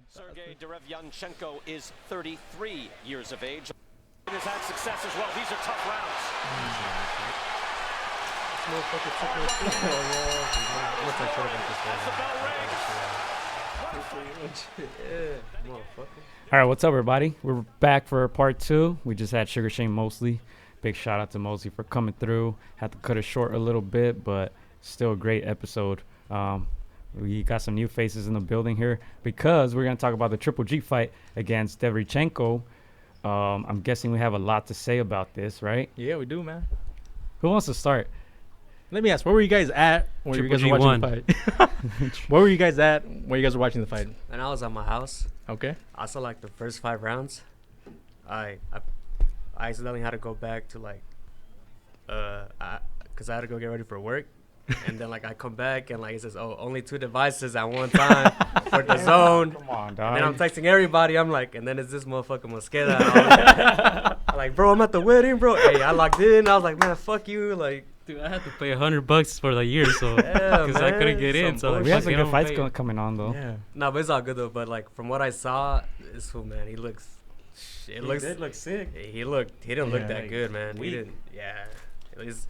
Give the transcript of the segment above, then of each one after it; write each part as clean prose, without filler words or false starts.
Sergey Derevyanchenko is 33 years of age. He has had success as well. These are tough rounds. All right, what's up, everybody? We're back for part 2. We just had SHANE MOSLEY. Big shout out to Mosley for coming through. Had to cut it short a little bit, but still a great episode. We got some new faces in the building here because we're going to talk about the Triple G fight against Derevyanchenko. I'm guessing we have a lot to say about this, right? Yeah, we do, man. Who wants to start? Let me ask, where were you guys at when you guys were watching the fight? Where were you guys at when you guys were watching the fight? And I was at my house. Okay. I saw like the first 5 rounds. I accidentally had to go back to like, cause I had to go get ready for work, and then like I come back and like it says, oh, only 2 devices at one time for the zone. Come on, dog. And then I'm texting everybody. I'm like, and then it's this motherfucker Mosqueda. I'm like, bro, I'm at the wedding, bro. Hey, I logged in. I was like, man, fuck you, like. Dude, I had to pay $100 for the year, so because I couldn't get in. So we have some good fights coming on though. Yeah. No, but it's all good though. But like from what I saw, this fool, man, he looks. It looks. Did look sick. He didn't look that like good, man. weak. He didn't. Yeah. It was,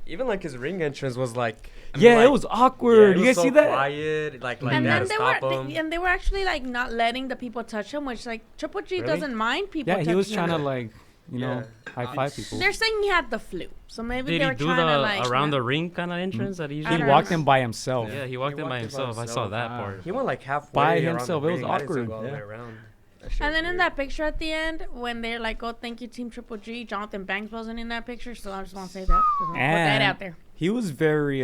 even like his ring entrance was like. It was awkward. You guys see that? Quiet, like And then they they were actually like not letting the people touch him, which like Triple G Really? doesn't mind people. Yeah, he was touching trying to him. like, you know, high five people. They're saying he had the flu, so maybe did they he were do trying the to like around the ring kind of entrance that he I usually He don't walked know. in by himself. Yeah, he walked in by himself. I saw that part. He went like halfway By around himself. the It was ring. I didn't see him awkward. go all the way Yeah. around. That shit And was then in weird. that picture at the end, when they're like, "Oh, thank you, Team Triple G," Jonathan Banks wasn't in that picture, so I just want to say that. Just wanna put that And out there. he was very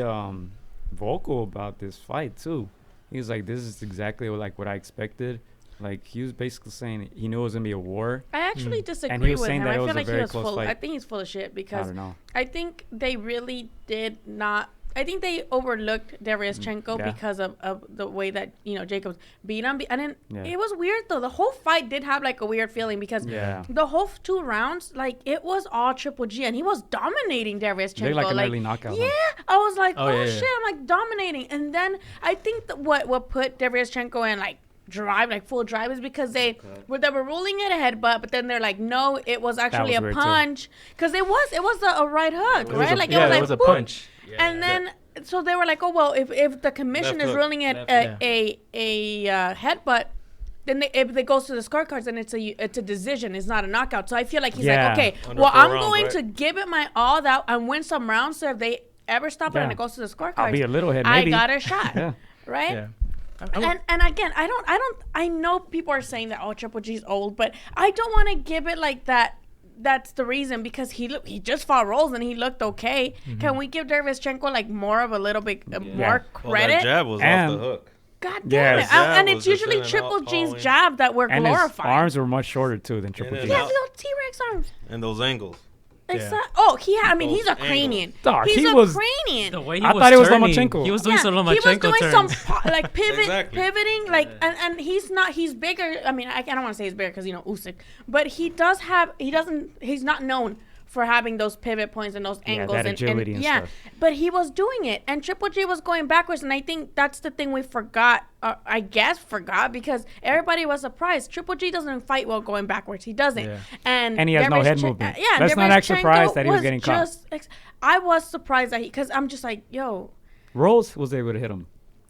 vocal about this fight too. He was like, "This is exactly what I expected." Like he was basically saying he knew it was gonna be a war. I actually And he disagree was with saying him. that I it was feel a like he very was close full. fight. I think he's full of shit I because don't know. I think they really did not. I think they overlooked Derevyanchenko Yeah. because of the way that Jacobs beat him. I didn't. Yeah. It was weird though. The whole fight did have like a weird feeling because Yeah. the whole 2 rounds, like it was all Triple G and he was dominating Derevyanchenko. They like an early knockout. Yeah, huh? I was like, Oh, oh, yeah, yeah. shit, I'm like dominating. And then I think that what put Derevyanchenko in like drive, like full drive, is because they were ruling it a headbutt, but then they're like, no, it was actually was a weird, too. punch, because it was a right hook, right? Like yeah, it was like it was a boop. punch. And then so they were like, oh well, if the commission Left is hook. ruling it a headbutt, then if it goes to the scorecards, then it's a decision. It's not a knockout. So I feel like he's Yeah. like, okay, Under well, 4 I'm rounds, going right? to give it my all that and win some rounds. So if they ever stop it and Yeah. it goes to the scorecards, I'll be a little head, maybe. I got a shot, Yeah. right? Yeah. And again, I know people are saying that Triple G's old, but I don't want to give it like that. That's the reason, because he just fought Rolls and he looked okay. Can we give Derevyanchenko like more of a little bit more credit? That jab was And- off the hook. God Yeah, damn his it! jab And was it's just usually in and Triple out, G's falling. jab that we're And his glorifying. arms were much shorter too than Triple then G. He has little T-Rex arms. And those angles. I mean, he's a Those cranian. Dog, He's he a was- cranian. The way he I was thought it was turning, Lomachenko. He was doing some he was Lomachenko doing turns. some like Exactly. pivoting, like, and he's bigger. I mean, I don't want to say he's bigger because Usyk, but he's not known for having those pivot points and those angles that agility and stuff. but he was doing it, and Triple G was going backwards, and I think that's the thing we forgot. Because everybody was surprised. Triple G doesn't fight well going backwards. He doesn't, Yeah. and he has no head Derevyanchenko- movement. Yeah, Let's not act surprised Derevyanchenko that he was getting caught. I was surprised that because I'm just like, yo. Rolls was able to hit him.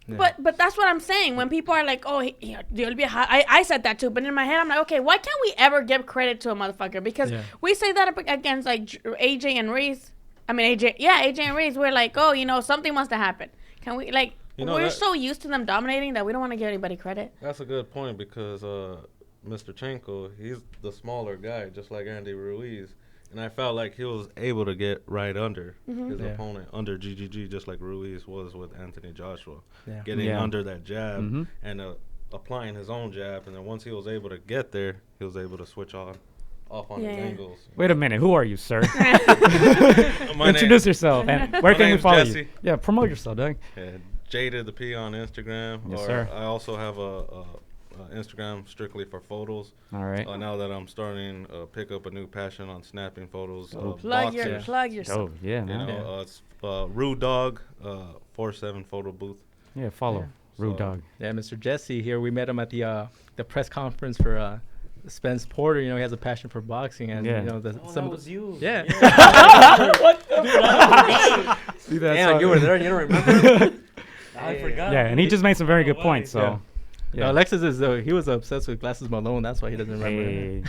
Yeah. But that's what I'm saying. When people are like, oh, I said that too. But in my head, I'm like, okay, why can't we ever give credit to a motherfucker? Because we say that up against like AJ and Reese. I mean, AJ and Reese. We're like, oh, something must have happened. Can we like? We're so used to them dominating that we don't want to give anybody credit. That's a good point because Mr. Chenko, he's the smaller guy, just like Andy Ruiz. And I felt like he was able to get right under his opponent, under GGG, just like Ruiz was with Anthony Joshua. Yeah. Getting under that jab and applying his own jab. And then once he was able to get there, he was able to switch off on his angles. Wait a minute. Who are you, sir? My Introduce yourself. And where can we name's follow Jesse. you? Yeah, promote yourself, Doug. Jaded the P on Instagram. Yes, or sir. I also have a Instagram strictly for photos. All right. Now that I'm starting pick up a new passion on snapping photos. Plug boxers. yourself. Oh, yeah, You man. know, it's Rude Dog 47 photo booth. Yeah, follow. Rude dog. Yeah, Mr. Jesse here. We met him at the press conference for Spence Porter. You know, he has a passion for boxing, and Yeah. you know, That was you. Yeah. See, that's Damn, you were there and you don't remember? I forgot. Yeah, and he just made some very good points. So, Yeah. yeah. No, Alexis is he was obsessed with Glasses Malone. That's why he doesn't remember. Hey.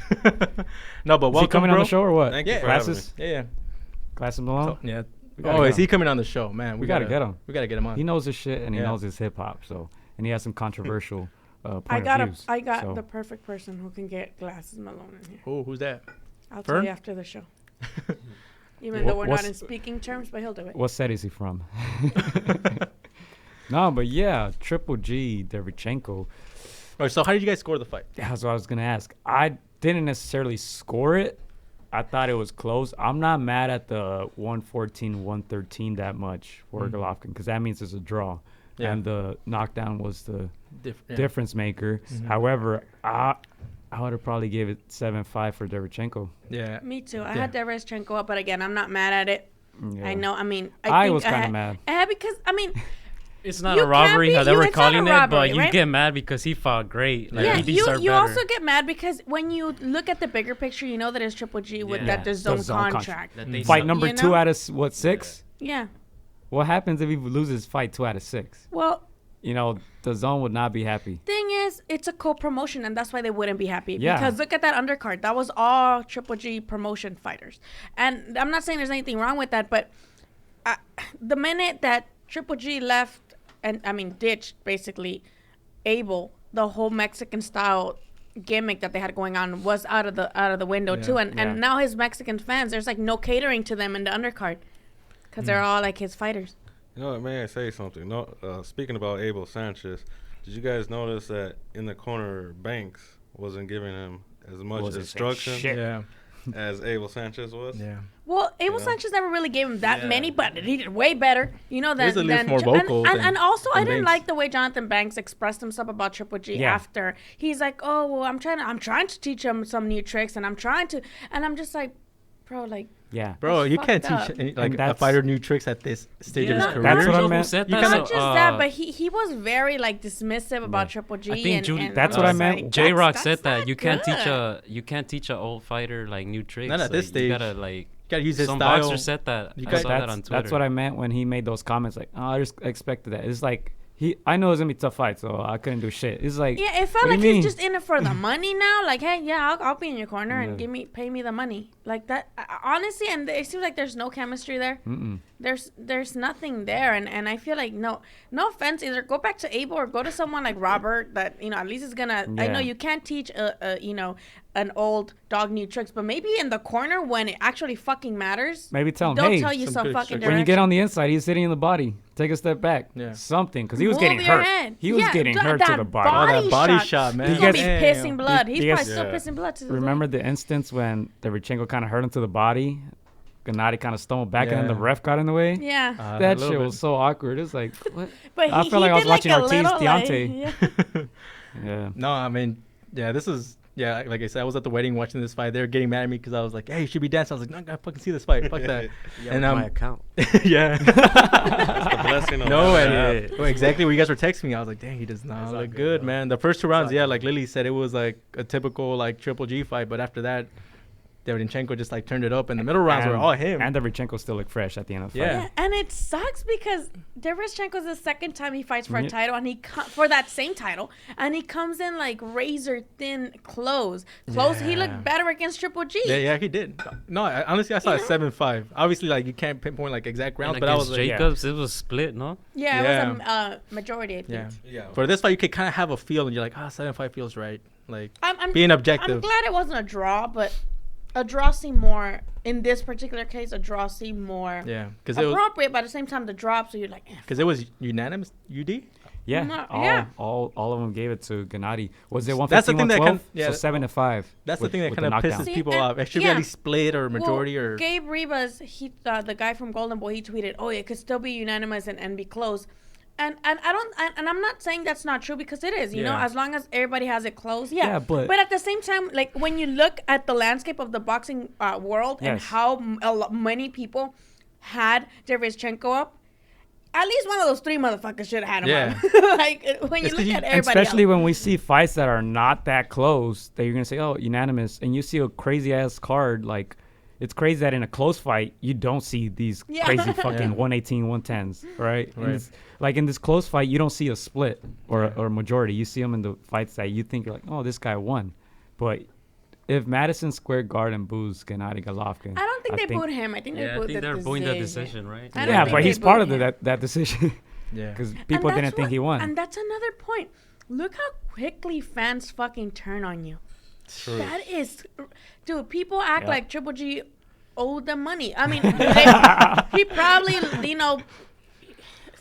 No, but Is welcome, he coming bro. on the show or what? Thank you Yeah. for having me. Glasses? Yeah. Glasses Malone? Yeah. We gotta Oh, get is he him. coming on the show, man? We gotta get him. We gotta get him on. He knows his shit and he Yeah. knows his hip hop. So, and he has some controversial point I of views. got so. the perfect person who can get Glasses Malone in here. Oh, who's that? I'll Fern? tell you after the show. Even though we're not What's- in speaking terms, but he'll do it. What set is he from? No, but yeah, Triple G, Derevyanchenko. All right, so how did you guys score the fight? That's what I was gonna ask. I didn't necessarily score it. I thought it was close. I'm not mad at the 114, 113 that much for Golovkin because that means it's a draw. Yeah. And the knockdown was the Yeah. difference maker. However, I would have probably gave it 7-5 for Derevyanchenko. Yeah. Me too. I Yeah. had Derevyanchenko up, but again, I'm not mad at it. Yeah. I know. I mean, I think was kinda had- mad. I had because I mean, It's not You a robbery can't how be- they you- were it's not a calling it, robbery, but you right? get mad because he fought great. Like, yeah, he deserved you better. also get mad because when you look at the bigger picture, you know that it's Triple G with Yeah. that the The zone zone contract. That they Fight suck. number You 2 know? out of what, 6? Yeah. What happens if he loses fight 2 out of 6? Well, You know, the zone would not be happy. thing is, it's a co-promotion, and that's why they wouldn't be happy. Yeah. Because look at that undercard. That was all Triple G promotion fighters. And I'm not saying there's anything wrong with that, but the minute that Triple G left, and I mean ditched basically Abel, the whole Mexican style gimmick that they had going on was out of the window too. And Yeah. and now his Mexican fans, there's like no catering to them in the undercard because they're all like his fighters. You know what, may I say something? No, speaking about Abel Sanchez, did you guys notice that in the corner Banks wasn't giving him as much Wasn't saying instruction shit. Yeah. as Abel Sanchez was? Yeah. Well, Abel Yeah. Sanchez never really gave him that Yeah. many, but he did way better. You know, He's than at least more Jo- vocal And, than- and also, I than didn't Banks. like the way Jonathan Banks expressed himself about Triple G Yeah. after. He's like, "Oh, well, I'm trying to teach him some new tricks, and I'm just like, bro, like, Yeah. Bro, That's you can't fucked teach up. any, like And a that's- fighter new tricks at this stage of his Yeah. career. That's what I Who meant. said You that? kinda- not just that, but he was very like dismissive about Triple G. I think and, Judy- and That's I what I was meant. like, J Rock that's said that not you can't good. teach a old fighter like new tricks. Not at this Like, stage. You gotta like Gotta use his some style. boxer said that. You I got- saw that on Twitter. That's what I meant when he made those comments. Like, oh, I just expected that. It's like I know it's gonna be a tough fight, so I couldn't do shit. It's like, Yeah, it felt what do like you he's mean? just in it for the money now. Like, hey, yeah, I'll be in your corner and Yeah. pay me the money. Like that, honestly, and it seems like there's no chemistry there. Mm-mm. There's nothing there, and I feel like no offense, either go back to Abel or go to someone like Robert that at least is gonna. I know Yeah. you can't teach an old dog new tricks, but maybe in the corner when it actually fucking matters. Maybe tell him, They'll hey, tell you some some good fucking tricks. when you get direction. on the inside, he's hitting in the body. Take a step back. Yeah. Something, because he was Move getting your hurt. head. He was Yeah, getting that- hurt to that the body. Oh, that body shot, man. He's You gonna be guys- pissing blood. He's you probably guys- still Yeah. pissing blood to this Remember day. the instance when Derevyanchenko kind of hurt him to the body? Gennady kind of stumbled back, and then the Yeah. ref got in the way. Yeah. That a little shit bit. was so awkward. It's like, what? But I he felt like I was did watching a Ortiz little, like, Deontay. yeah. Yeah. No, I mean, yeah, this is, yeah, like I said, I was at the wedding watching this fight. They were getting mad at me because I was like, hey, you should be dancing. I was like, no, I gotta fucking see this fight. Fuck that. Yeah, And, my account. yeah. That's the blessing of No, having and an app. well, exactly what you guys were texting me. I was like, dang, he does not It's look not good, good, bro. man. The first two rounds, not yeah, good. like Lily said, it was like a typical like Triple G fight. But after that, Derevyanchenko just like turned it up, and the middle rounds were all him. And Derevyanchenko still looked fresh at the end of the fight. Yeah. Yeah, and it sucks because Derevyanchenko's the second time he fights for a Yeah. title, and for that same title, and he comes in like razor thin clothes. He Yeah. looked better against Triple G. Yeah, he did. No, honestly, I saw it 7-5. Obviously, like you can't pinpoint like exact rounds, And but I was against like, Jacobs, it was split, no? Yeah, it Yeah. was a majority. I think. yeah. Yeah. For this fight, you could kind of have a feel, and you're like, 7-5 feels right. Like I'm being objective. I'm glad it wasn't a draw, but a draw seemed more in this particular case. A draw seemed more Yeah, because it was appropriate, but at the same time, the drop. So you're like, because it was unanimous. UD. Yeah. No, all, yeah. all of them gave it to Gennady. Was it 115, That's the thing that 112? yeah, So 7-5. That's with- the thing that with kind of knockdown. pisses See, people and- off. It should be yeah. at least split or majority well, or. Gabe Rivas, the guy from Golden Boy, he tweeted, "Oh, it could still be unanimous and be close." And I don't and I'm not saying that's not true because it is, you know, Yeah. as long as everybody has it close. Yeah, Yeah, but- at the same time, like when you look at the landscape of the boxing world and Yes. how many people had Derevyanchenko up, at least one of those 3 motherfuckers should have had him. Yeah. On. Like when you It's look 'cause at you- everybody Especially else. when we see fights that are not that close, that you're gonna say, "Oh, unanimous," and you see a crazy ass card. Like, it's crazy that in a close fight you don't see these Yeah. crazy fucking Yeah. 118, 110s, right? Right. Like in this close fight, you don't see a split or a majority. You see them in the fights that you think you're like, "Oh, this guy won," but if Madison Square Garden boos Gennady Golovkin, I don't think they booed him. I think they Yeah, I booed think the they're booing the decision. decision, right? I don't Yeah, think but they he's part of booed him. that decision Yeah. because And people that's didn't think he won. And that's another point. Look how quickly fans fucking turn on you. True. That is, dude. People act Yeah. like Triple G owed them money. I mean, he probably,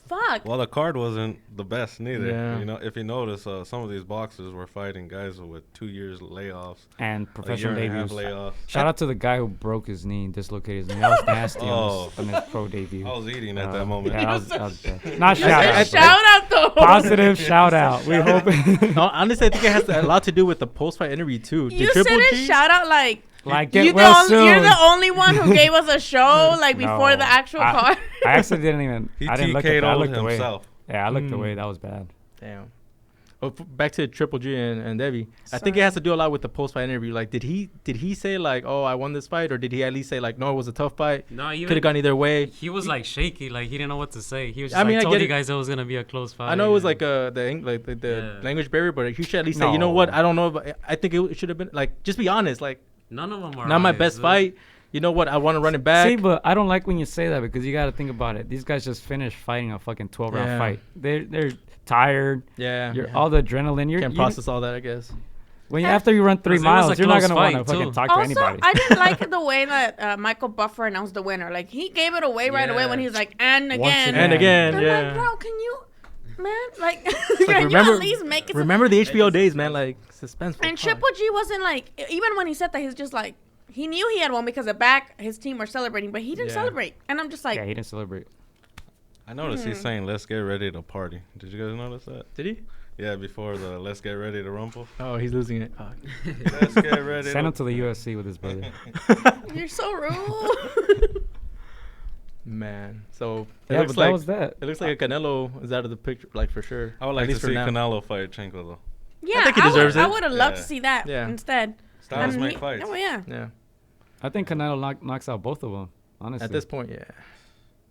fuck. Well, the card wasn't the best neither. Yeah. You know, if you notice, some of these boxers were fighting guys with 2 years layoffs, And a professional year and a half debuts. layoff. Shout out to the guy who broke his knee and dislocated his knee. That was nasty Oh. on his pro debut. I was eating at that moment. Yeah, that was bad. Not shout Hey, out. shout out though. Positive shout out. We hope. No, honestly, I think it has a lot to do with the post-fight interview too. You said it. Shout out like. Like, get well You're the soon. only one who gave us a show like before No. the actual I- card. I actually didn't even. He I didn't look at TK'd that. I looked away. himself. Yeah, I looked away. That was bad. Damn. Oh, back to Triple G and Debbie. I think it has to do a lot with the post-fight interview. Like, did he say like, "Oh, I won this fight," or did he at least say like, "No, it was a tough fight. No, Could have gone either way." He was like shaky, like he didn't know what to say. He was just I mean, I like, told get you it. guys it was gonna be a close fight. I know it was and- like the Yeah. language barrier, but he should at least say, "You know what? No. I don't know. But I think it should have been like, just be honest. Like, none of them are. not my honest, best dude. fight. You know what? I want to run it back." See, but I don't like when you say that because you got to think about it. These guys just finished fighting a fucking 12-round Yeah. fight. They're tired. Yeah. You're all the adrenaline. Can't process all that, I guess. When after you run 3 'Cause it was miles, a you're not close gonna want to fight, fucking too. talk to Also, anybody. I didn't like the way that Michael Buffer announced the winner. Like he gave it away right away Yeah. when he's like, "And Once again, again. And again, I'm yeah. like, bro, can you, man, like, Like, can you at least make it? remember the HBO days, man. Like suspenseful. And Fuck. Triple G wasn't like, even when he said that, he's just like, he knew he had won because the back his team were celebrating, but he didn't Yeah. celebrate. And I'm just like, Yeah, he didn't celebrate. I noticed he's saying, "Let's get ready to party." Did you guys notice that? Did he? Yeah, before the "Let's get ready to rumble." Oh, he's losing it. Oh. Let's get ready. Send him to the UFC with his brother. you're so rude. Man, so it Yeah, looks but like that was that. it looks like a Canelo is out of the picture, like for sure. I would At like to least for see now. Canelo fight Chenko though. Yeah, think he deserves I it. would have loved to Yeah. see that Yeah. instead. Styles And make he- fights. Oh yeah. Yeah, I think Canelo knocks out both of them. Honestly. at this point, yeah.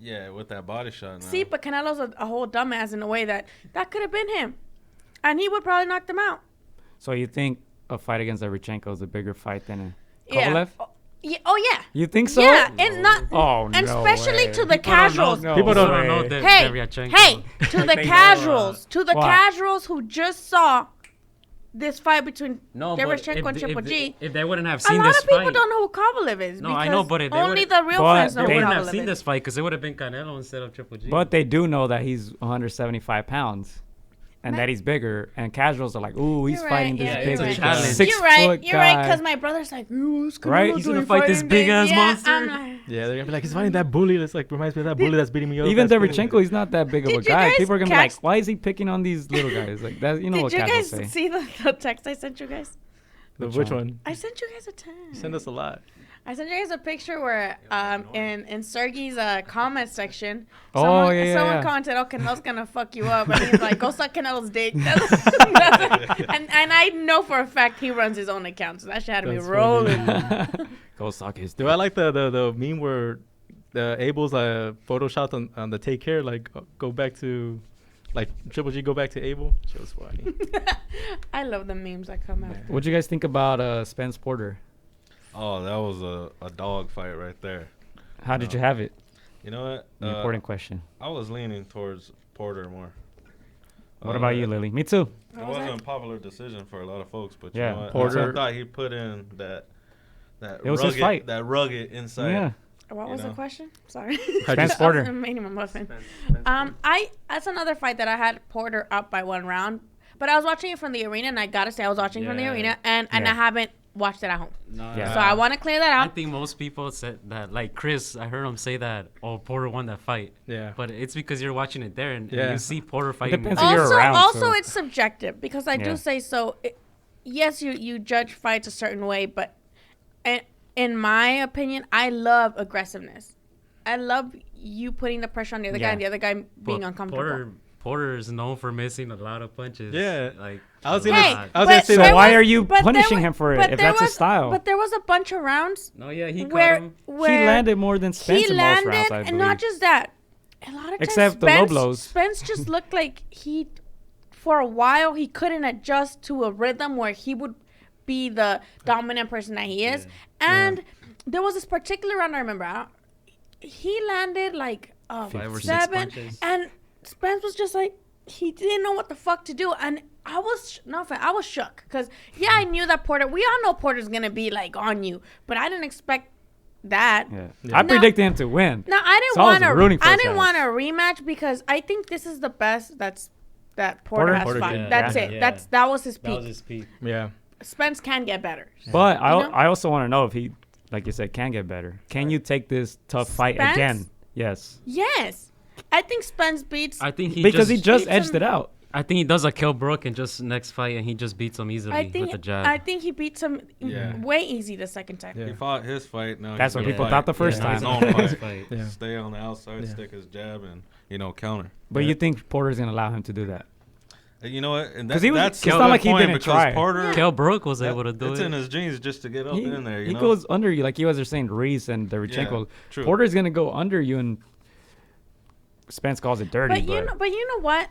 Yeah, with that body shot. Now. See, but Canelo's a whole dumbass in a way that could have been him, and he would probably knock them out. So you think a fight against Derevyanchenko is a bigger fight than a Yeah. Kovalev? Yeah. Oh yeah. You think so? Yeah, and not. Oh, and no especially way. to the People don't know- casuals. No People don't know way. that Hey, Derevyanchenko. hey, to the They know, casuals, to the what? casuals who just saw this fight between No, but Derevyanchenko and if, Triple if, G. if they wouldn't have A seen lot this of people fight, don't know who Kovalev is. No, I know, but if they only would've- the real But fans know they who wouldn't Kovalev have seen is. this fight because it would have been Canelo instead of Triple G. But they do know that he's 175 pounds. And Man. that he's bigger, and casuals are like, "Ooh, he's You're fighting right, this yeah, big you're right. Challenge. 6 You're right. foot You're right. guy." Because my brother's like, "Ooh, it's Right? Canelo He's gonna doing fight this fighting big-ass yeah, monster? I'm like, Yeah, they're gonna be like, he's fighting that bully. That's like reminds me of that bully that's beating me up. Even That's cool. Derevyanchenko, he's not that big of a Did you guy. guys People are gonna be like, catch- "Why is he picking on these little guys?" Like that, you know what Did you casuals guys say. see the text I sent you guys? Which Which one? I sent you guys a text. Send us a lot. I sent you guys a picture where in Sergey's comment section, Oh, someone, yeah, yeah, someone yeah. commented, "Oh, Canelo's gonna fuck you up," and he's like, "Go suck Canelo's dick." and I know for a fact he runs his own account, so that shit had to be That's rolling. Go suck his. Do I like the meme where the Abel's photoshopped on the take care, like go back to, like Triple G go back to Abel? She was funny. I love the memes that come out. Man. What'd you guys think about Spence Porter? Oh, that was a dog fight right there. How did you have it? You know what? An important question. I was leaning towards Porter more. What about you, Lily? Me too. It wasn't a popular decision for a lot of folks, but Yeah, you know what? Porter- I thought he put in that It was his rugged, fight. that rugged insight. Yeah. What You was the know. question? Sorry. Spence Porter. I'm making a muffin. That's another fight that I had Porter up by 1 round, but I was watching it from the arena, and I gotta say I was watching from the Yeah. arena, and I Yeah. haven't watched it at home. No, Yeah. So I want to clear that I out. think most people said that, like Chris, I heard him say that, oh, Porter won that fight. Yeah. But it's because you're watching it there and Yeah. you see Porter fighting. depends if you're Also, around, so- it's subjective because I Yeah. do say so. Yes, you judge fights a certain way, but in my opinion, I love aggressiveness. I love you putting the pressure on the other guy and the other guy being uncomfortable. Porter is known for missing a lot of punches. Yeah. Like I was Hey, gonna say So that. why are you but there punishing wa- him for it but if there that's his was- style? But there was a bunch of rounds no, yeah, he where caught him. where He landed more than Spence he in most landed, rounds, I and believe. not just that. A lot of times, Except the low blows. Spence just looked like he, for a while, he couldn't adjust to a rhythm where he would be the dominant person that he is. And there was this particular round I remember. He landed like 5 or 6 7, punches. and Spence was just like, he didn't know what the fuck to do. And I was I was shook because I knew that Porter. We all know Porter's gonna be like on you, but I didn't expect that. I predicted him to win. No, I didn't So I was want rooting for I his didn't ass. want a rematch because I think this is the best that Porter has Porter fought. did. That's Yeah. it. Yeah. That was his That was peak. his peak. Yeah. Spence can get better. But You know? I also want to know if he, like you said, can get better. Can you take this tough fight Spence? again? Yes. Yes, I think Spence beats. I think he Because just, he just beats edged him. it out. I think he does a kill Brook and just next fight and he just beats him easily I think with the jab. I think he beats him Yeah. way easy the second time. Yeah. He fought his fight. Now That's he's what gonna people fight thought the first Yeah, his time. own his fight. fight. Yeah. Stay on the outside, Yeah. stick his jab, and counter. But you think Porter's gonna allow him to do that? And you know what? And 'Cause he was- that's it's a not good like he point didn't because try. Porter, Kell Brook was that- able to do it's it. in his genes just to get up in there. He You know? goes under you, like you guys are saying, Reese and Derevyanchenko. true. Porter's gonna go under you, and Spence calls it dirty. But you know what?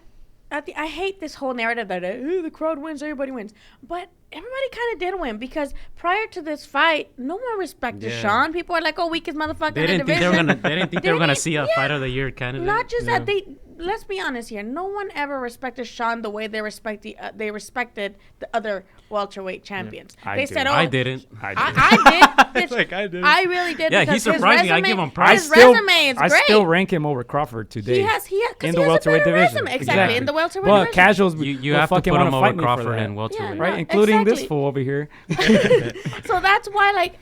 I hate this whole narrative that the crowd wins, everybody wins. But everybody kind of did win because prior to this fight, no one respected Yeah. Sean. People are like, "Oh, weakest motherfucker They in the didn't think they were division." gonna. They didn't think they were gonna see a Yeah. fight of the year candidate. Not just Yeah. that let's be honest here. No one ever respected Sean the way they respected the other welterweight champions. I They do. said, "Oh, I didn't. I did." Bitch, Like I did. I really did. Yeah, he because his surprised me. I resume- give him I props. His still, resume is I great. still rank him over Crawford today. He has in a the welterweight better division. resume. Exactly, in the welterweight But division. casuals, You will have to fucking put wanna him fight over me for Crawford that. and welterweight. Yeah. right? No, Including this exactly. fool over here. So that's why, like,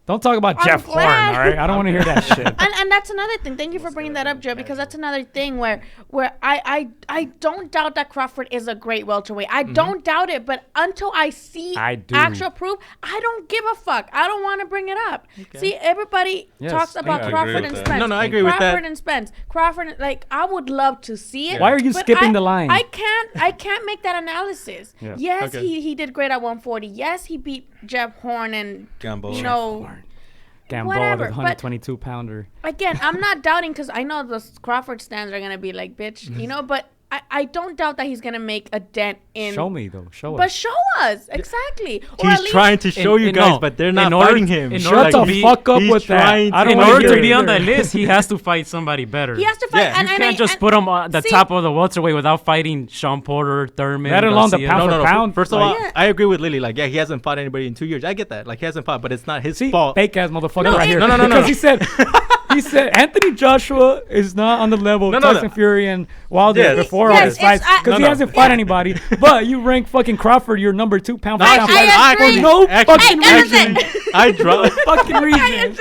Don't talk about I'm Jeff Horn, glad. all right? I don't want to hear that shit. and that's another thing. Thank you for bringing that up, Joe, because that's another thing where I don't doubt that Crawford is a great welterweight. I don't doubt it, but until I see I do. actual proof, I don't give a fuck. I don't want to bring it up. See, everybody Yes, talks I about agree Crawford with and that. Spence. No, I agree with that. Crawford and Spence. Crawford, like, I would love to see it. Why are you but skipping the line? I can't make that analysis. Yeah. Yes, Okay. he did great at 140. Yes, he beat Jeff Horn and Gambo. you know. Gamble, Whatever, the but- 122 pounder. Again, I'm not doubting because I know the Crawford stands are gonna be like, bitch, you know. But I don't doubt that he's gonna make a dent in. Show me though. Show But us. show us exactly. Or at He's least- trying to show you guys, no, but they're in not order- fighting him. in Shut order the to be- fuck up he's with that. trying I don't In to- wanna order hear to be it on that either. list, he has to fight somebody better. He has to fight. Yeah. and, You and can't I- just and- put him at the see- top of the welterweight without fighting Sean Porter, Thurman, Let alone the Garcia. pound No, for no, pound. First of like, all, Yeah. I agree with Lily. Like, yeah, he hasn't fought anybody in 2 years. I get that. Like, he hasn't fought, but it's not his see, fault. fake ass motherfucker No, right it- here. No, no, no, no, Because no. he said Anthony Joshua is not on the level No, of no, Tyson no. Fury and Wilder Yes. before Yes, all his it's- fights I- because No, he no. hasn't fought anybody. But you rank fucking Crawford your number 2 pound for pound fighter. I agree. for no fucking Hey, reason. I dropped. Fucking reason.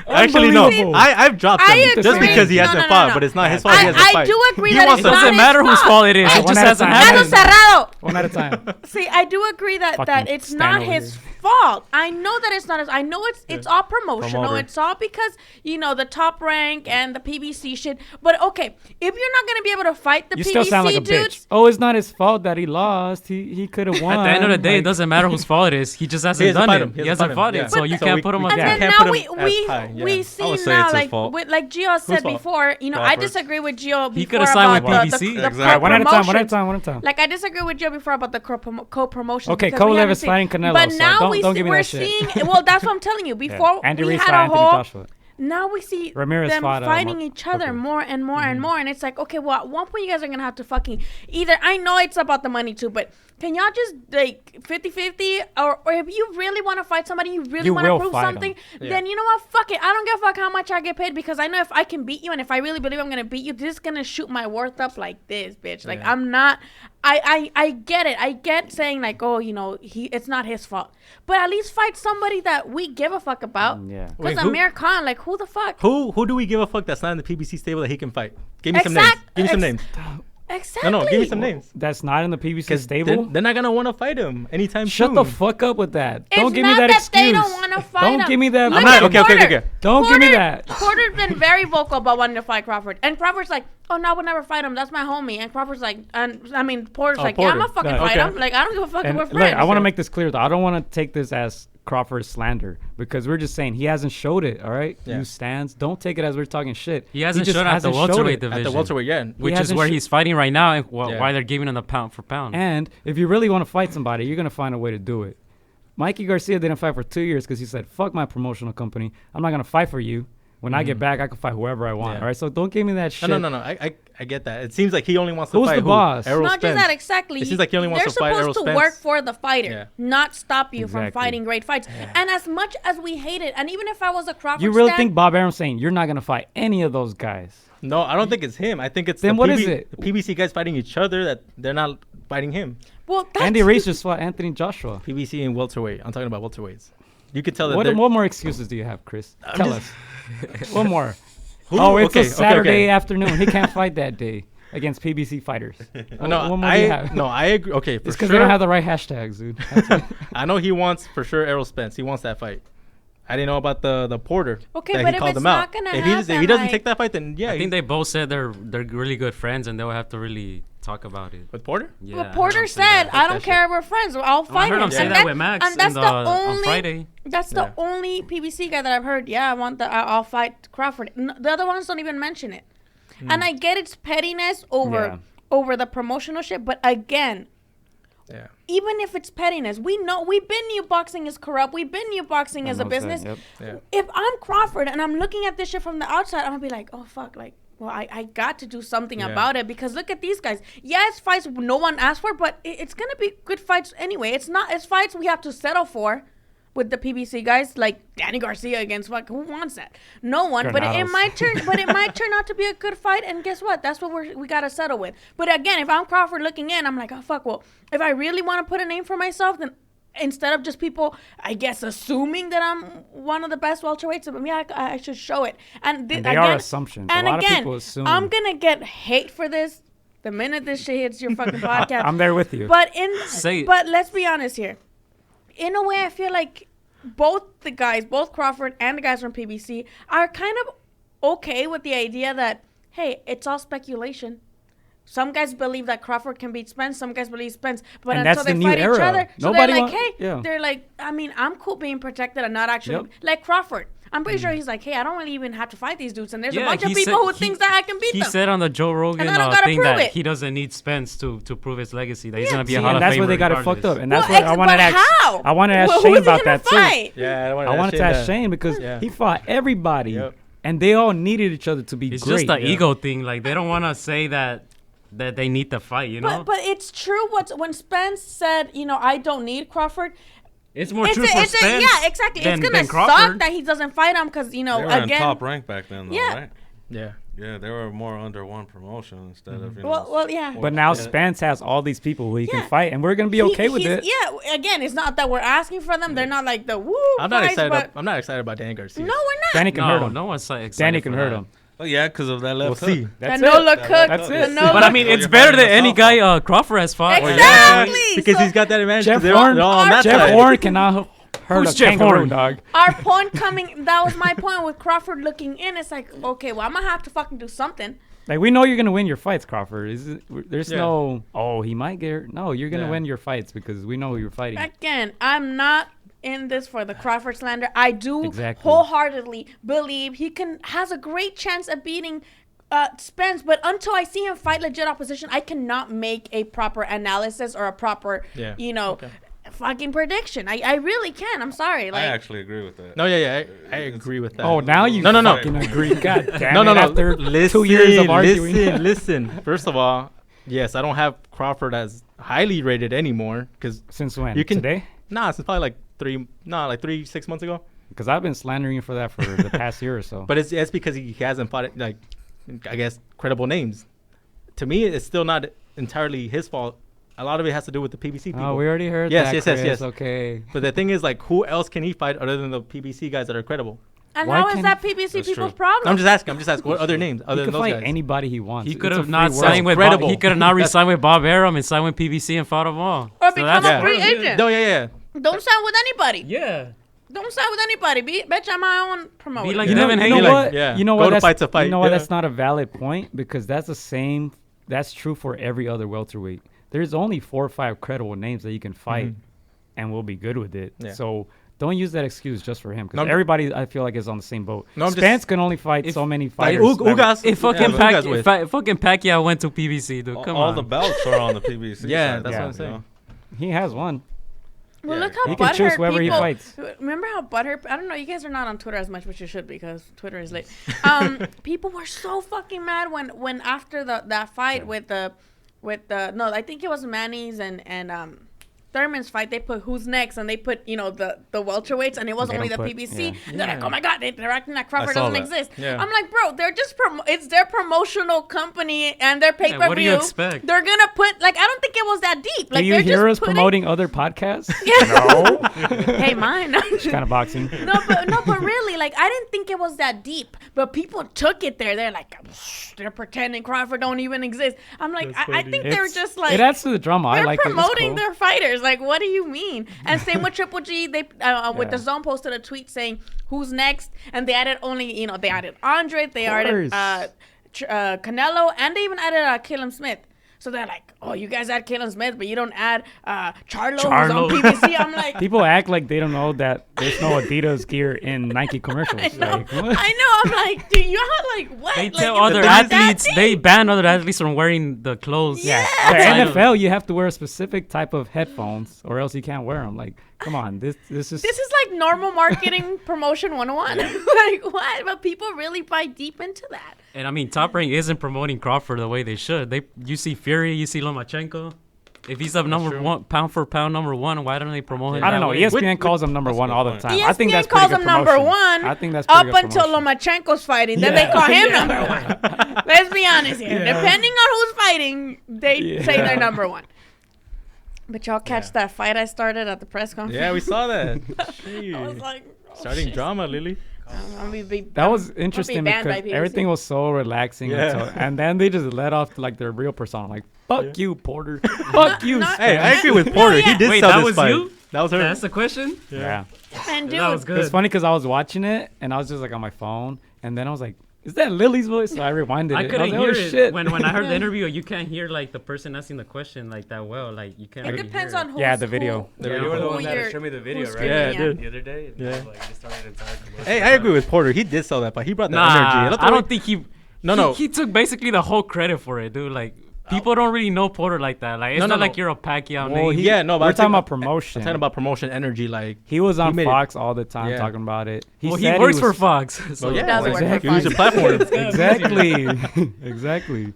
Actually, no. Unbelievable. I've dropped I him just agree. because he No, hasn't no, fought, no. but it's not his fault. He hasn't I fight. do agree He that wants it's to- not Doesn't his matter whose fault it is. Hey, It one just at a hasn't time. Mano happened. cerrado. One at a time. See, I do agree that Fucking it's stand not over his here. fault. I know that it's not his. I know it's all promotional. Promoter. It's all because the top rank and the PBC shit. But okay, if you're not gonna be able to fight the You PBC still sound like a dudes, bitch. Oh, it's not his fault that he lost. He could have won. At the end of the day, Like, it doesn't matter whose fault it is. He just hasn't hasn't done fought it. him. He hasn't fought yeah. it, so you So can't we- put him we on and can't then put now him we as high, yeah. we I see would say now it's his like fault. like Gio said fault? before. I Crawford. disagree with Gio He before coulda signed about with the PBC. Exactly. All right, one at a time. One at a co-promotions. time. One at a time. Like I disagree with Joe before about the co-promotion. Okay, because we Kovalev haven't is seen- fighting Canelo, But so now don't give me we're that shit. seeing. Well, that's what I'm telling you. Yeah. Before Andy we Reese had fought a Anthony whole. Joshua. Now we see Ramirez them fought, fighting each other Booker. more and more and more, and it's like, okay, well, at one point you guys are gonna have to fucking either. I know it's about the money too, but can y'all just like 50-50, or if you really want to fight somebody, you really You want to will prove fight 'em. something, Yeah. then you know what? Fuck it. I don't give a fuck how much I get paid because I know if I can beat you and if I really believe I'm gonna beat you, this is gonna shoot my worth up like this, bitch. Like Yeah. I'm not. I get it. I get saying like, oh, it's not his fault, but at least fight somebody that we give a fuck about. Yeah. Because Wait, who- Amir Khan, like, who the fuck? Who do we give a fuck that's not in the PBC stable that he can fight? Give me some names. Exact- Give me some ex- names. Exactly. No, give me some names. That's not in the PBC Because stable. they're not gonna want to fight him anytime Shut soon. the fuck up with that. It's Don't give me not that excuse. They don't want to fight Don't him. give me that. Look I'm not- at okay, okay, Porter. okay. Don't give me that. Porter's been very vocal about wanting to fight Crawford, and Crawford's like, "Oh no, I would never fight him. That's my homie." And Crawford's like, Porter's like, "Yeah, I'm gonna fucking fight Okay. him. Like, I don't give a fuck. And We're look, friends." I want to make this clear though. I don't want to take this as Crawford slander because we're just saying he hasn't showed it. All right, Yeah. you stands. Don't take it as we're talking shit. He hasn't just shown at the hasn't showed welterweight it. division. At the welterweight, yeah. which is hasn't where sh- he's fighting right now, and Yeah. why they're giving him the pound for pound. And if you really want to fight somebody, you're gonna find a way to do it. Mikey Garcia didn't fight for 2 years because he said, "Fuck my promotional company. I'm not gonna fight for you. When I get back, I can fight whoever I want." Yeah. All right, so don't give me that shit. No. I get that. It seems like he only wants to Who's fight the boss? Errol Not Spence. just that, exactly. It seems like he only wants They're to fight Errol supposed to Spence. work for the fighter, Yeah. not stop you from Exactly. fighting great fights. And as much as we hate it, and even if I was a Crawford You really stan, think Bob Arum's saying you're not gonna fight any of those guys? No, I don't think it's him. I think it's Then the what is it? The PBC guys fighting each other. That they're not fighting him. well, that's, Andy Reis just fought Anthony Joshua. PBC and welterweight. I'm talking about welterweights. You could tell that. What they're- more excuses do you have, Chris? Tell just- us. One more. Who- Oh, it's okay, a Saturday okay. afternoon. He can't fight that day against PBC fighters. No, what more do you have? I agree. Okay, for It's because sure. they don't have the right hashtags, dude. That's it. I know he wants for sure Errol Spence. He wants that fight. I didn't know about the Porter. Okay, that but he if called it's him not out. gonna if happen, he doesn't like- take that fight, then yeah. I think he's- they both said they're really good friends, and they'll have to really talk about it. with Porter. Yeah, But I Porter heard him say said, that. "I don't care if we're friends. I'll I fight heard him." him say And that with Max and that's in the on only. Friday. That's Yeah. the only PBC guy that I've heard. Yeah, I'll fight Crawford. The other ones don't even mention it. And I get it's pettiness over the promotional shit, but again, Yeah. even if it's pettiness, we've been knew boxing is corrupt. We've been knew boxing is a Most business. that, yep. Yeah. If I'm Crawford and I'm looking at this shit from the outside, I'm gonna be like, oh fuck, like, well, I got to do something Yeah. about it because look at these guys. Yeah, it's fights no one asked for, but it's gonna be good fights anyway. It's fights we have to settle for with the PBC guys, like Danny Garcia against who wants that? No one. But it Granados. might turn out to be a good fight, and guess what? That's what we gotta settle with. But again, if I'm Crawford looking in, I'm like, oh fuck. Well, if I really want to put a name for myself, then instead of just people, I guess, assuming that I'm one of the best welterweights, I should show it. And they again, are assumptions. And A lot of again, people assume. I'm gonna get hate for this the minute this shit hits your fucking podcast. I'm there with you. But Say it. but let's be honest here. In a way, I feel like both Crawford and the guys from PBC are kind of okay with the idea that, hey, it's all speculation. Some guys believe that Crawford can beat Spence. Some guys believe Spence. But And until that's the they new fight each era. other, so Nobody they're like, want- hey, yeah. they're like, I mean, I'm cool being protected and not actually Yep. like Crawford. I'm pretty sure he's like, hey, I don't really even have to fight these dudes. And there's a Yeah, bunch of he people said- who thinks that I can beat He them. said on the Joe Rogan And I don't gotta thing prove that it. he doesn't need Spence to prove his legacy. That he's Yeah, gonna be a see, Hall and of that's Famer where they got it fucked up. regardless. And that's Well, what I wanted to but ask. how? I wanted to ask Well, Shane who's he about gonna that too. fight? Yeah. I wanted to ask Shane because Yeah. he fought everybody, Yep. and they all needed each other to be It's great. just an ego thing. Like they don't want to say that they need to fight. You know, But it's true. When Spence said, I don't need Crawford. it's more true for Spence. Yeah, exactly. Than, It's gonna than Crawford. suck that he doesn't fight him because They were in again. top rank back then, though, Yeah. right? Yeah. Yeah, they were more under one promotion instead of, Well, yeah. But now Yeah. Spence has all these people who he Yeah. can fight, and we're gonna be okay with it. Yeah, again, it's not that we're asking for them. They're not like the woo. I'm not fights, excited. but- I'm not excited about Dan Garcia. No, we're not. Danny can hurt No, him. no one's excited. Danny for can hurt that. him. Oh, yeah, because of that We'll left see. hook. That's the it. no look hook. That's the it. no But I look- mean, Well, it's you're better fighting than any a guy Crawford has fought. Exactly. Because So- he's got that advantage. Jeff 'cause they're Horn. all on that Jeff side. Horn cannot hurt Who's a Jeff kangaroo, Horn? dog. Our point that was my point with Crawford looking in. It's like, okay, well, I'm gonna have to fucking do something. Like we know you're gonna win your fights, Crawford. There's Yeah. no, oh, he might get. No, you're gonna Yeah. win your fights because we know who you're fighting. Again, I'm not in this for the Crawford slander. I do Exactly. wholeheartedly believe he has a great chance of beating Spence, but until I see him fight legit opposition, I cannot make a proper analysis or a proper, Yeah. Okay. Fucking prediction. I really can. I'm sorry. I Like, actually agree with that. No, yeah. I agree with that. Oh, now you No. fucking agree. God damn No. it. After Listen, 2 years of arguing. Listen. First of all, yes, I don't have Crawford as highly rated anymore. Because Since when? You can- Today? since probably like 6 months ago. Because I've been slandering you for that for the past year or so. But it's because he hasn't fought like, I guess, credible names. To me, it's still not entirely his fault. A lot of it has to do with the PBC people. Oh, we already heard Yes, that. yes. Chris. Okay. But the thing is, like, who else can he fight other than the PBC guys that are credible? And Why how is can't- that PBC That's people's true. problem? I'm just asking. What other names He other can than those fight guys? anybody he wants. He It's could a have free not world. signed with Credible. He could have not re-signed with Bob Arum and signed with PBC and fought them all. Or So become that's a free worse. agent. No, yeah. Don't sign with anybody. Yeah. Don't sign with anybody. Bitch, I'm my own promoter. Be like You know, Devin you know Haney. what? Yeah. You know Go what? to That's, fight to fight, You know what? yeah. That's not a valid point because that's the same. That's true for every other welterweight. There's only 4 or 5 credible names that you can fight, and we'll be good with it. Yeah. So don't use that excuse just for him because No, everybody I feel like is on the same boat. No, I'm just- Spence can only fight If- so many Like fighters. Ugas. If fucking Ugas with. fucking Pacquiao went to PBC, dude, come all on. the belts are on the PBC. Yeah, side, that's what I'm you saying. know? He has one. Well, Yeah. look how He can choose butthurt whoever he people. fights. Remember how butthurt? I don't know. You guys are not on Twitter as much, which you should because Twitter is late. People were so fucking mad when after that fight with the no, I think it was Manny's and Thurman's fight. They put who's next, and they put the welterweights, and it was They only the don't put- PBC. yeah. They're like, oh my god, they're acting like Crawford saw doesn't that. exist. Yeah. I'm like, bro, they're just it's their promotional company and their pay per view. what do you expect? They're gonna put I don't think it was that deep. Like Do you they're hear us just putting, promoting other podcasts? No. Hey, mine. Kind of boxing. No, but really, I didn't think it was that deep. But people took it there. They're like, they're pretending Crawford don't even exist. I'm like, I think they're It's- just like it adds to the drama. I they're like it. It's promoting cool. their fighters. Like, what do you mean? And same with Triple G. They with the Zone posted a tweet saying who's next, and they added only they added Andre, they added Canelo, and they even added Caleb Smith. So they're like, oh, you guys add Caleb Smith, but you don't add Charlo, who's on Charlo. PBC. I'm like, People act like they don't know that there's no Adidas gear in Nike commercials. I know. Like, what? I know. I'm like, dude, you're like, what? They Like, tell is other it that athletes, deep? they ban other athletes from wearing the clothes. Yeah. The outside of- NFL, you have to wear a specific type of headphones, or else you can't wear them. Like, come on, this is. This is like normal marketing promotion 101. Like, what? But people really bite deep into that. And I mean, Top Rank isn't promoting Crawford the way they should. You see Fury, you see Lomachenko. If he's up number one, pound for pound number one, why don't they promote him? I don't that know. way? ESPN calls him number one all the point. time. I think ESPN that's calls pretty him good number promotion. one I think that's up pretty good until promotion. Lomachenko's fighting. Then Yeah. they call him number one. Let's be honest here. Depending on who's fighting, they say they're number one. But y'all catch that fight I started at the press conference? Yeah, we saw that. I was like, oh, Starting shit. drama, Lily. That was interesting banned by because PBC. everything was so relaxing, Yeah. and then they just let off to, like their real persona, like "fuck you, Porter, fuck you." not- Hey, I Spence." agree with Porter. yeah. He did Wait, sell that this was fight. you? That was her. That's the question? Yeah, And dude, That was good. it's funny because I was watching it and I was just like on my phone, and then I was like, "Is that Lily's voice?" So I rewinded I it. couldn't I was hear like, it. "Oh shit!" When I heard the interview, you can't hear like the person asking the question like that well. Like you can't it really depends hear on it. who's Yeah, the video. The You video. were the who one that you're- showed me the video, who's right? Yeah, screaming, dude. The other day. And Yeah. They started an entire commercial. Hey, I agree with Porter. He did sell that fight. He brought the Nah, energy. I don't think he. No. He took basically the whole credit for it, dude. Like people don't really know Porter like that. Like it's No, not no, like no. you're a Pacquiao Well, name. Yeah, no, but we're I'm talking about I'm promotion. talking about promotion energy. Like, He was on made it- Fox all the time Yeah. talking about it. Well, he said works for was- Fox. So well, yeah, does work for exactly. Use Fox. a platform. Exactly. Exactly.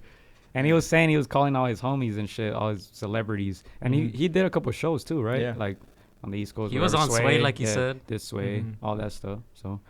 And he was saying he was calling all his homies and shit, all his celebrities. And he did a couple shows too, right? Yeah. Like on the East Coast. He was whatever, on Sway, like you said. This Sway, all that stuff. So,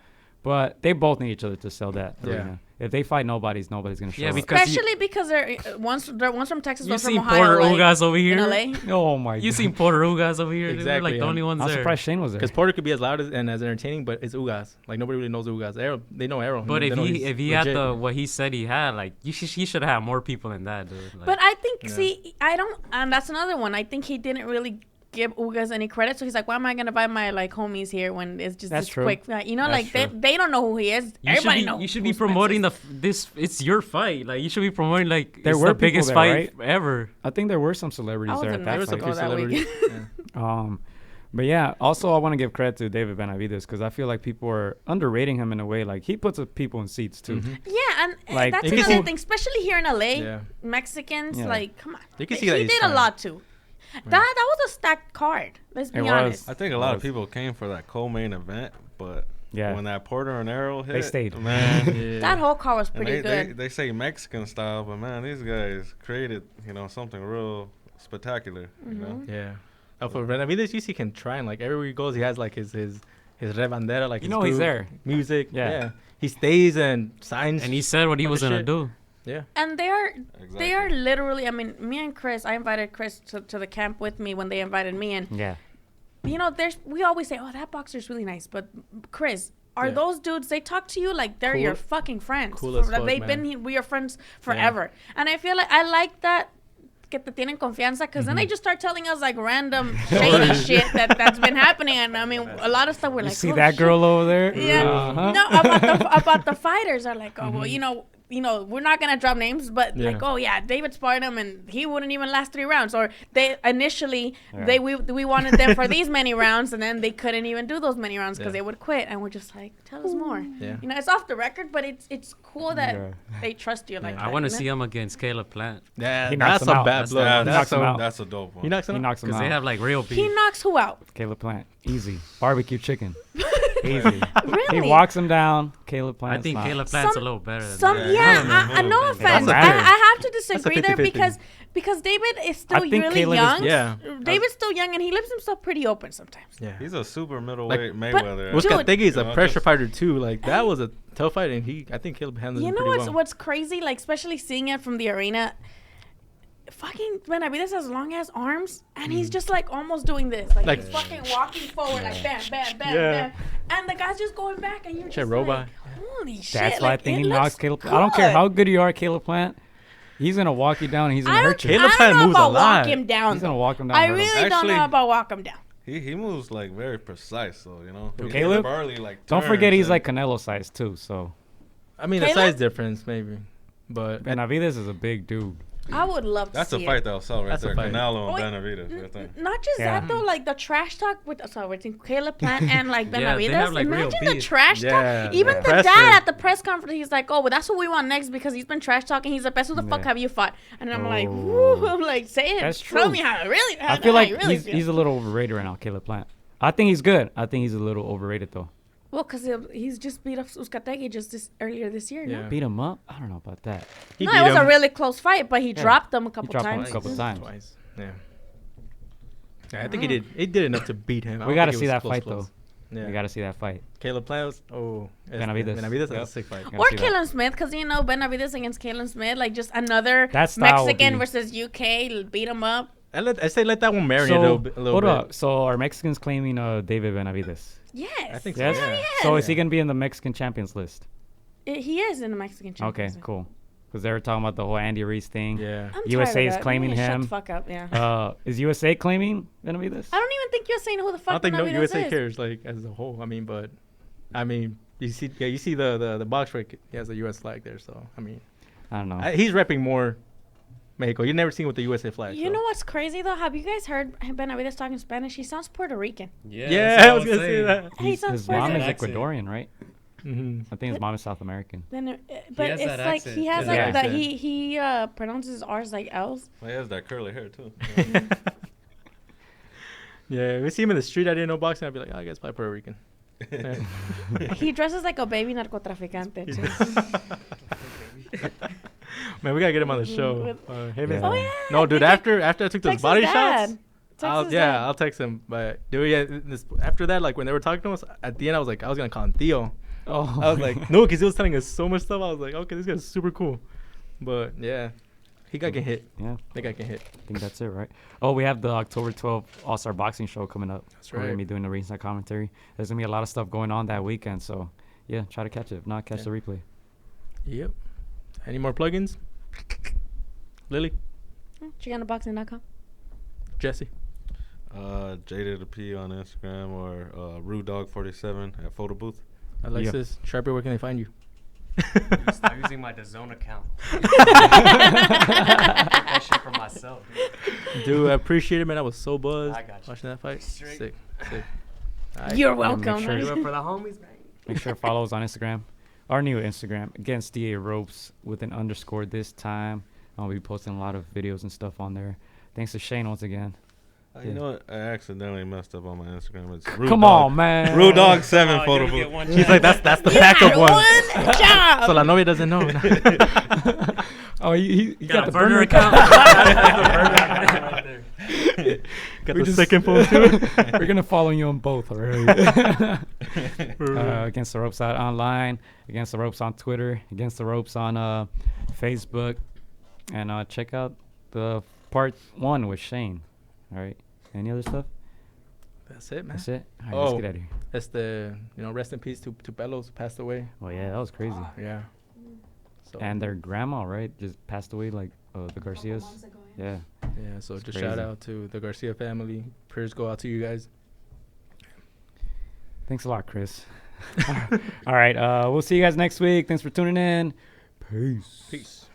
but they both need each other to sell that Yeah. arena. If they fight nobody's gonna show Yeah, up. because especially because they're one's from Texas, you one's from seen Ohio, Porter like, Ugas over in here. LA. Oh my You god. seen Porter Ugas over here? Dude. We're Exactly, like the yeah. only ones I'm there. surprised Shane was there. Because Porter could be as loud and as entertaining, but it's Ugas. Like, nobody really knows Ugas. Arrow, they know Arrow. But They if know he he's had legit. the what he said he had, like he should have more people than that, dude. Like, But I think, see, I don't, and that's another one. I think he didn't really give Ugas any credit, so he's like, why am I gonna buy my like homies here when it's just That's this true. quick? You know, That's like they don't know who he is. you Everybody should be, knows. you should be promoting this. It's your fight. Like you should be promoting like There it's were the people biggest there, fight right? ever. I think there were some I celebrities there wasn't at there that to fight. go that celebrities. weekend. But yeah, also I want to give credit to David Benavidez because I feel like people are underrating him in a way. Like he puts people in seats too. Yeah, and Like, that's you can another see- thing, especially here in LA. Yeah. Mexicans, Yeah. like, come on. You can see he that he's did trying. a lot too. That was a stacked card. Let's be It was. honest. I think a lot of people came for that co-main event, but Yeah. when that Porter and Arrow hit, stayed. Man, Yeah. That whole card was and pretty good. they say Mexican style, but man, these guys created something real spectacular. You know, Yeah. For Benavidez, you see, can try and like everywhere he goes, he has like his rebandera, like You his know he's group, there. Music. Yeah. Yeah. He stays and signs. And he said what he Bunch was of gonna shit. do. Yeah. And they are Exactly. literally, I mean, me and Chris, I invited Chris to the camp with me when they invited me, and Yeah. we always say, oh, that boxer's really nice, but Chris, are those dudes, they talk to you like they're your fucking friends. Cool as fuck, they've man. been here, we are friends forever. And I feel like I like that. Que te tienen confianza, because then they just start telling us like random shady shit that's been happening. And I mean, a lot of stuff we're You like, see oh, that shit. girl over there? Yeah. Uh-huh. No, about the fighters are like, oh, well, you know, we're not gonna drop names, but like, oh yeah, David sparred him and he wouldn't even last 3 rounds. Or they initially we wanted them for these many rounds, and then they couldn't even do those many rounds because they would quit. And we're just like, tell us more. Yeah. You know, it's off the record, but it's cool that they trust you like that. I want to you know? see him against Caleb Plant. Yeah, He knocks that's him some out. bad That's blood. knocks him out. That's a dope one. He knocks him He out. knocks him Because out. they have like real beef. He knocks who out? Caleb Plant. Easy. Barbecue chicken. Easy. Really? He walks him down. Caleb Plant. I think Caleb Plant's a little better than Some that. I no offense. That's fair. I have to disagree there 50-50. because David is still I think really Caleb is- young. Yeah. David's still young and he leaves himself pretty open sometimes. Yeah. He's a super middleweight But- Mayweather. What's Dude. Thingy is You a know, pressure just- fighter too. Like that was a tough fight, and I think Caleb handled You it know pretty well. what's crazy? Like especially seeing it from the arena. Fucking Benavidez has long ass arms, and he's just like almost doing this, like he's fucking walking forward, like bam, bam, bam, bam, and the guy's just going back, and you're just robot. like, holy shit! That's why I like, think it he knocks looks Caleb Plant. I don't care good. how good you are, Caleb Plant. He's going to walk you down and he's going I to don't, hurt you. Caleb I Plant don't know moves a about lot. walk him down. He's going to though. walk him down. I hurt him. really don't Actually- know about walk him down. He moves like very precise, though, you know. He Caleb? barely, like, Don't forget turns he's and- like Canelo size too, so I mean, a Caleb? size difference maybe, but Benavidez is a big dude. I would love to That's see a it. fight that'll sell right That's a there. fight. Canelo and Oh, Benavidez right there. Not just Yeah. that though, like the trash talk with Caleb Plant and like Yeah, they Benavidez. have, like, real Imagine the beef. trash Yeah, talk. Even yeah. the Pressure. dad at the press conference, he's like, "Oh, well, that's what we want next because he's been trash talking. He's the best. Who the fuck Yeah. have you fought?" And I'm like, Oh. "Woo!" I'm like, "Say it. That's Tell true. me how it really. I feel like how you really he's feel." a little overrated right now, Caleb Plant. I think he's good. I think he's a little overrated though. Well, because he's just beat up Uzcategui earlier this year. Yeah. No, Beat him up? I don't know about that. he no, beat it was a him really close fight, but he dropped him a couple dropped him times. a couple times. twice. Yeah. Yeah, I think he did. He did enough to beat him. I We don't got to think it see was that close, fight close. though. Yeah. We got to see that fight. Caleb Plant was Benavidez. Benavidez Yep. that's a sick fight. Gotta Or see that. Kalen Smith, because you know Benavidez against Kalen Smith, like just another That style would Mexican be- versus UK, beat him up. I say let that one marinate a So little hold bit. up. So are Mexicans claiming David Benavidez? Yes, I think so, Yes. yeah. So is he gonna be in the Mexican champions list? He is in the Mexican Okay, Champions. cool. Because they were talking about the whole Andy Reese thing. Yeah. I'm USA tired of is that. claiming You need to him. Shut the fuck up, yeah. Is USA claiming Benavidez? I don't even think USA know who the I fuck don't think no Benavidez USA is. cares like as a whole. I mean, but I mean, you see the box break. He has a US flag there, so I mean, I don't know. he's repping more Mexico. You've never seen with the USA flag. You so. know what's crazy though? Have you guys heard Benavidez talking Spanish? He sounds Puerto Rican. Yeah, that's I what was gonna I'm say saying. that. He sounds His mom Puerto is Rican. accent. Ecuadorian, right? Mm-hmm. I think his mom is South American. Then, but has it's that like accent. he has Yeah. like Yeah. that. He pronounces R's like L's. Well, he has that curly hair, too. Yeah, we see him in the street. I didn't know boxing. I'd be like, oh, I guess probably Puerto Rican. Yeah. He dresses like a baby narcotraficante. too. Man, we gotta get him on the show. Him and- Yeah. Oh, yeah, No, dude. they After I took those Text his body dad. shots, Text his dad. I'll text him. But dude, yeah, after that, like when they were talking to us, at the end, I was gonna call him Theo. Oh, I was like, no, because he was telling us so much stuff. I was like, okay, this guy's super cool. But yeah, he got get hit. yeah, That guy can hit. I think that's it, right? Oh, we have the October 12th All-Star Boxing Show coming up. That's We're gonna right. be doing the ringside commentary. There's gonna be a lot of stuff going on that weekend, so yeah, try to catch it. If not, catch Yeah. the replay. Yep. Any more plugins? Lily, Chicanoboxing.com. Jesse. Jaded P on Instagram or RudeDog47 at Photo Booth. Alexis, Sharpie, where can they find you? Stop using my DAZN account. That shit for myself, dude. Dude, I appreciate it, man. I was so buzzed I got you. watching that fight. Straight. Sick. Alright. You're make welcome. sure- Do it for the homies, man. Make sure to follow us on Instagram. Our new Instagram, againstdaropes with an underscore this time. I'll be posting a lot of videos and stuff on there. Thanks to Shane once again. You know what? I accidentally messed up on my Instagram. It's Come on, man. RudeDog7 Photo Booth. She's like, that's the You backup had one. one job. So la novia doesn't know. Oh, he got the burner burner account. Got We the just- second phone too. We're gonna follow you on both, all right? Against the Ropes out online, Against the Ropes on Twitter, Against the Ropes on Facebook, and check out the part 1 with Shane. All right. Any other stuff? That's it, man. That's it. All right, let's Oh. get out of here. rest in peace to Bellows, passed away. Oh yeah, that was crazy. Yeah. So And their grandma, right, just passed away, like the Garcias. Yeah. yeah, so It's just crazy. shout out to the Garcia family. Prayers go out to you guys. Thanks a lot, Chris. All right. We'll see you guys next week. Thanks for tuning in. Peace. Peace.